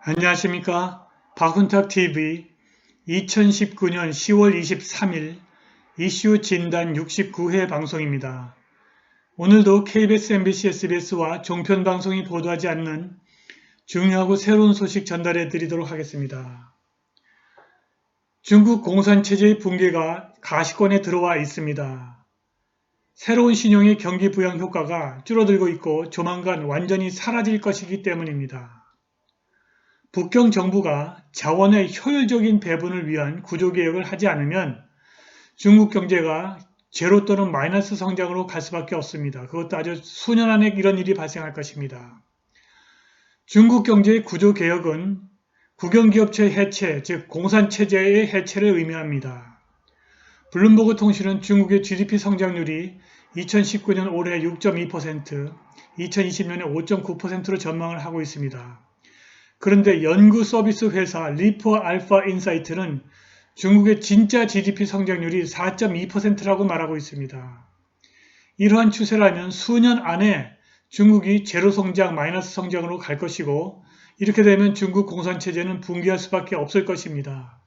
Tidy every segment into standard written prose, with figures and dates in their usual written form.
안녕하십니까. 박훈탁TV 2019년 10월 23일 이슈 진단 69회 방송입니다. 오늘도 KBS, MBC, SBS와 종편 방송이 보도하지 않는 중요하고 새로운 소식 전달해 드리도록 하겠습니다. 중국 공산체제의 붕괴가 가시권에 들어와 있습니다. 새로운 신용의 경기 부양 효과가 줄어들고 있고 조만간 완전히 사라질 것이기 때문입니다. 북경 정부가 자원의 효율적인 배분을 위한 구조개혁을 하지 않으면 중국 경제가 제로 또는 마이너스 성장으로 갈 수밖에 없습니다. 그것도 아주 수년 안에 이런 일이 발생할 것입니다. 중국 경제의 구조개혁은 국영기업체 해체, 즉 공산체제의 해체를 의미합니다. 블룸버그 통신은 중국의 GDP 성장률이 2019년 올해 6.2%, 2020년에 5.9%로 전망을 하고 있습니다. 그런데 연구 서비스 회사 리프 알파 인사이트는 중국의 진짜 GDP 성장률이 4.2%라고 말하고 있습니다. 이러한 추세라면 수년 안에 중국이 제로 성장, 마이너스 성장으로 갈 것이고 이렇게 되면 중국 공산체제는 붕괴할 수밖에 없을 것입니다.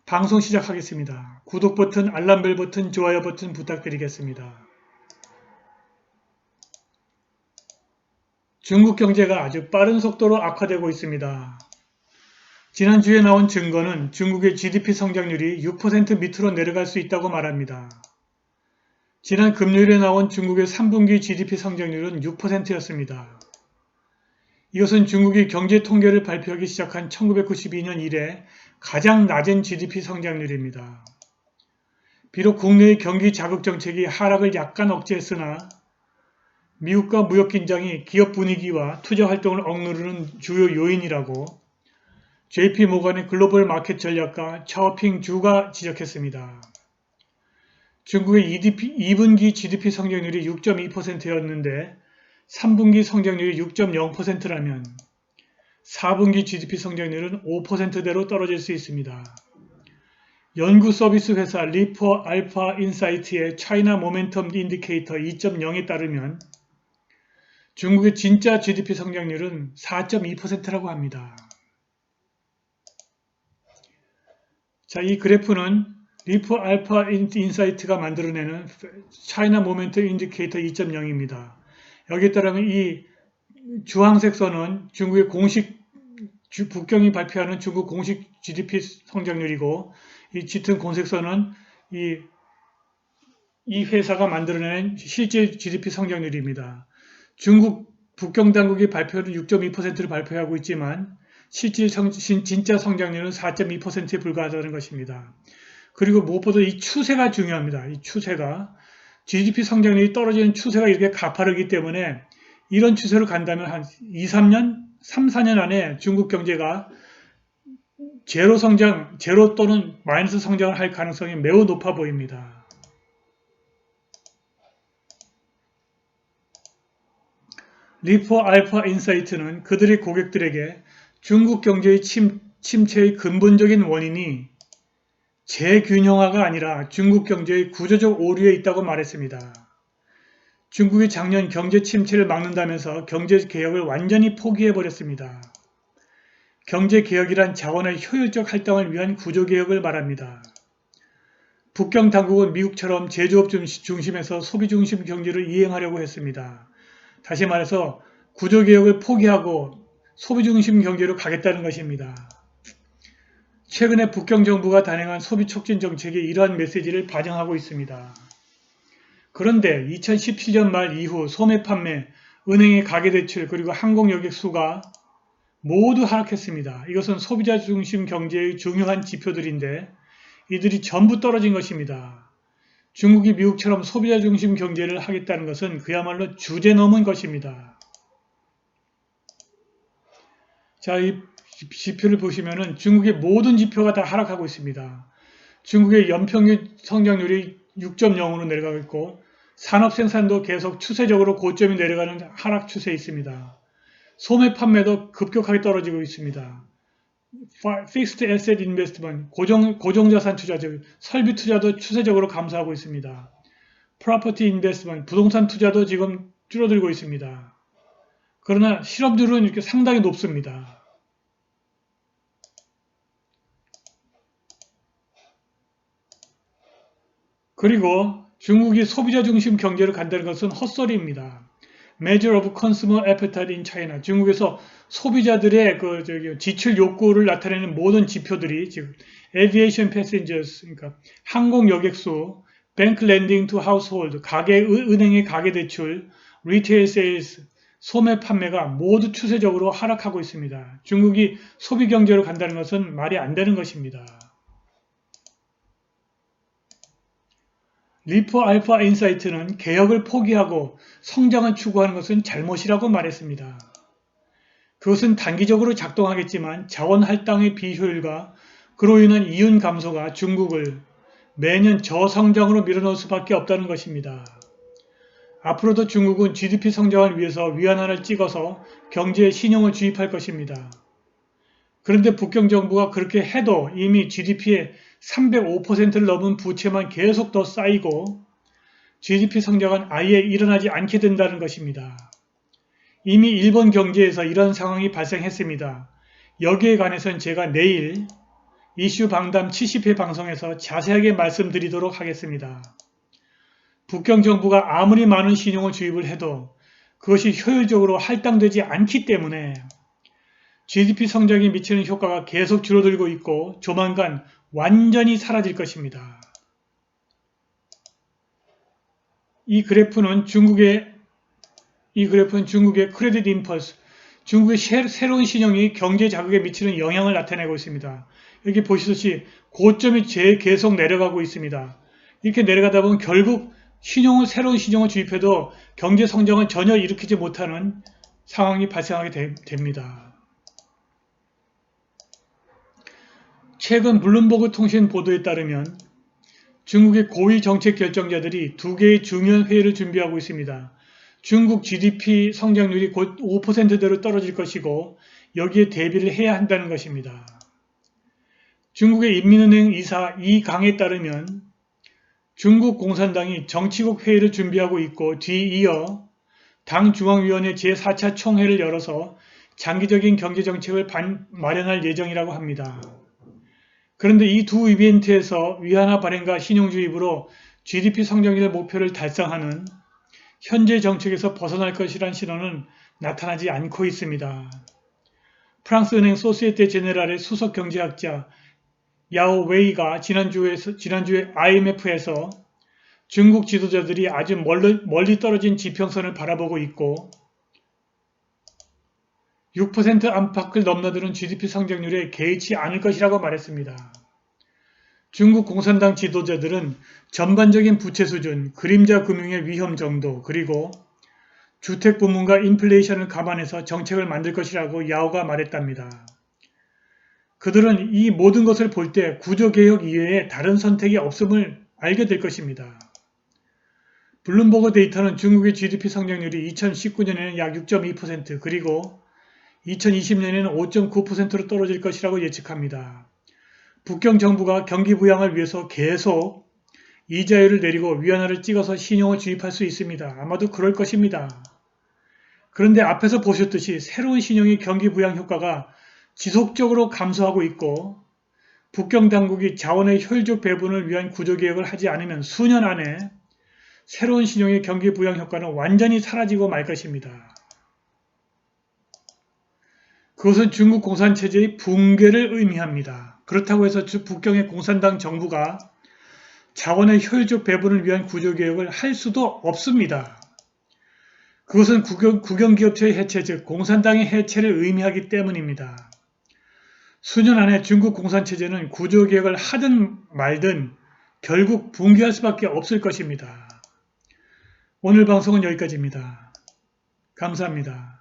방송 시작하겠습니다. 구독 버튼, 알람벨 버튼, 좋아요 버튼 부탁드리겠습니다. 중국 경제가 아주 빠른 속도로 악화되고 있습니다. 지난주에 나온 증거는 중국의 GDP 성장률이 6% 밑으로 내려갈 수 있다고 말합니다. 지난 금요일에 나온 중국의 3분기 GDP 성장률은 6%였습니다. 이것은 중국이 경제 통계를 발표하기 시작한 1992년 이래 가장 낮은 GDP 성장률입니다. 비록 국내의 경기 자극 정책이 하락을 약간 억제했으나 미국과 무역 긴장이 기업 분위기와 투자 활동을 억누르는 주요 요인이라고 JP모건의 글로벌 마켓 전략가 차오핑 주가 지적했습니다. 중국의 2분기 GDP 성장률이 6.2%였는데 3분기 성장률이 6.0%라면 4분기 GDP 성장률은 5%대로 떨어질 수 있습니다. 연구 서비스 회사 리프 알파 인사이트의 차이나 모멘텀 인디케이터 2.0에 따르면 중국의 진짜 GDP 성장률은 4.2%라고 합니다. 자, 이 그래프는 리프 알파 인사이트가 만들어내는 차이나 모멘텀 인디케이터 2.0입니다. 여기에 따르면 이 주황색 선은 중국의 공식 북경이 발표하는 중국 공식 GDP 성장률이고 이 짙은 공색 선은 이 회사가 만들어낸 실제 GDP 성장률입니다. 중국 북경 당국이 발표는 6.2%를 발표하고 있지만 실제 진짜 성장률은 4.2%에 불과하다는 것입니다. 그리고 무엇보다 이 추세가 중요합니다. 이 추세가 GDP 성장률이 떨어지는 추세가 이렇게 가파르기 때문에 이런 추세로 간다면 한 2-3년, 3-4년 안에 중국 경제가 제로 성장, 제로 또는 마이너스 성장을 할 가능성이 매우 높아 보입니다. 리프 알파 인사이트는 그들의 고객들에게 중국 경제의 침체의 근본적인 원인이 재균형화가 아니라 중국 경제의 구조적 오류에 있다고 말했습니다. 중국이 작년 경제 침체를 막는다면서 경제 개혁을 완전히 포기해버렸습니다. 경제 개혁이란 자원의 효율적 할당을 위한 구조 개혁을 말합니다. 북경 당국은 미국처럼 제조업 중심에서 소비 중심 경제를 이행하려고 했습니다. 다시 말해서 구조개혁을 포기하고 소비중심 경제로 가겠다는 것입니다. 최근에 북경 정부가 단행한 소비촉진 정책이 이러한 메시지를 반영하고 있습니다. 그런데 2017년 말 이후 소매 판매, 은행의 가계대출 그리고 항공여객 수가 모두 하락했습니다. 이것은 소비자 중심 경제의 중요한 지표들인데 이들이 전부 떨어진 것입니다. 중국이 미국처럼 소비자 중심 경제를 하겠다는 것은 그야말로 주제 넘은 것입니다. 자, 이 지표를 보시면은 중국의 모든 지표가 다 하락하고 있습니다. 중국의 연평균 성장률이 6.0으로 내려가고 있고 산업 생산도 계속 추세적으로 고점이 내려가는 하락 추세에 있습니다. 소매 판매도 급격하게 떨어지고 있습니다. Fixed Asset Investment, 고정자산 투자, 즉 설비 투자도 추세적으로 감소하고 있습니다. Property Investment, 부동산 투자도 지금 줄어들고 있습니다. 그러나 실업률은 이렇게 상당히 높습니다. 그리고 중국이 소비자 중심 경제를 간다는 것은 헛소리입니다. Measure of Consumer Appetite in China. 중국에서 소비자들의 지출 욕구를 나타내는 모든 지표들이 지금 Aviation Passengers, 그러니까 항공 여객수, Bank Lending to Household, 은행의 가계 대출, Retail Sales, 소매 판매가 모두 추세적으로 하락하고 있습니다. 중국이 소비 경제로 간다는 것은 말이 안 되는 것입니다. 리프 알파 인사이트는 개혁을 포기하고 성장을 추구하는 것은 잘못이라고 말했습니다. 그것은 단기적으로 작동하겠지만 자원 할당의 비효율과 그로 인한 이윤 감소가 중국을 매년 저성장으로 밀어넣을 수밖에 없다는 것입니다. 앞으로도 중국은 GDP 성장을 위해서 위안화를 찍어서 경제에 신용을 주입할 것입니다. 그런데 북경 정부가 그렇게 해도 이미 GDP의 305%를 넘은 부채만 계속 더 쌓이고 GDP 성장은 아예 일어나지 않게 된다는 것입니다. 이미 일본 경제에서 이런 상황이 발생했습니다. 여기에 관해서는 제가 내일 이슈 방담 70회 방송에서 자세하게 말씀드리도록 하겠습니다. 북경 정부가 아무리 많은 신용을 주입을 해도 그것이 효율적으로 할당되지 않기 때문에 GDP 성장에 미치는 효과가 계속 줄어들고 있고 조만간 완전히 사라질 것입니다. 이 그래프는 중국의 크레딧 임펄스, 중국의 새로운 신용이 경제 자극에 미치는 영향을 나타내고 있습니다. 여기 보시듯이 고점이 계속 내려가고 있습니다. 이렇게 내려가다 보면 결국 새로운 신용을 주입해도 경제 성장을 전혀 일으키지 못하는 상황이 발생하게 됩니다. 최근 블룸버그 통신 보도에 따르면 중국의 고위 정책 결정자들이 두 개의 중요한 회의를 준비하고 있습니다. 중국 GDP 성장률이 곧 5%대로 떨어질 것이고 여기에 대비를 해야 한다는 것입니다. 중국의 인민은행 이사 이강에 따르면 중국 공산당이 정치국 회의를 준비하고 있고 뒤이어 당 중앙위원회 제4차 총회를 열어서 장기적인 경제정책을 마련할 예정이라고 합니다. 그런데 이 두 이벤트에서 위안화 발행과 신용주입으로 GDP 성장률 목표를 달성하는 현재 정책에서 벗어날 것이란 신호는 나타나지 않고 있습니다. 프랑스 은행 소시에테 제네랄의 수석 경제학자 야오 웨이가 지난주에 IMF에서 중국 지도자들이 아주 멀리 떨어진 지평선을 바라보고 있고 6% 안팎을 넘나드는 GDP 성장률에 개의치 않을 것이라고 말했습니다. 중국 공산당 지도자들은 전반적인 부채 수준, 그림자 금융의 위험 정도, 그리고 주택 부문과 인플레이션을 감안해서 정책을 만들 것이라고 야오가 말했답니다. 그들은 이 모든 것을 볼 때 구조개혁 이외에 다른 선택이 없음을 알게 될 것입니다. 블룸버그 데이터는 중국의 GDP 성장률이 2019년에는 약 6.2% 그리고 2020년에는 5.9%로 떨어질 것이라고 예측합니다. 북경 정부가 경기 부양을 위해서 계속 이자율을 내리고 위안화를 찍어서 신용을 주입할 수 있습니다. 아마도 그럴 것입니다. 그런데 앞에서 보셨듯이 새로운 신용의 경기 부양 효과가 지속적으로 감소하고 있고 북경 당국이 자원의 효율적 배분을 위한 구조개혁을 하지 않으면 수년 안에 새로운 신용의 경기 부양 효과는 완전히 사라지고 말 것입니다. 그것은 중국 공산체제의 붕괴를 의미합니다. 그렇다고 해서 북경의 공산당 정부가 자원의 효율적 배분을 위한 구조개혁을 할 수도 없습니다. 그것은 국영기업체의 해체, 즉 공산당의 해체를 의미하기 때문입니다. 수년 안에 중국 공산체제는 구조개혁을 하든 말든 결국 붕괴할 수밖에 없을 것입니다. 오늘 방송은 여기까지입니다. 감사합니다.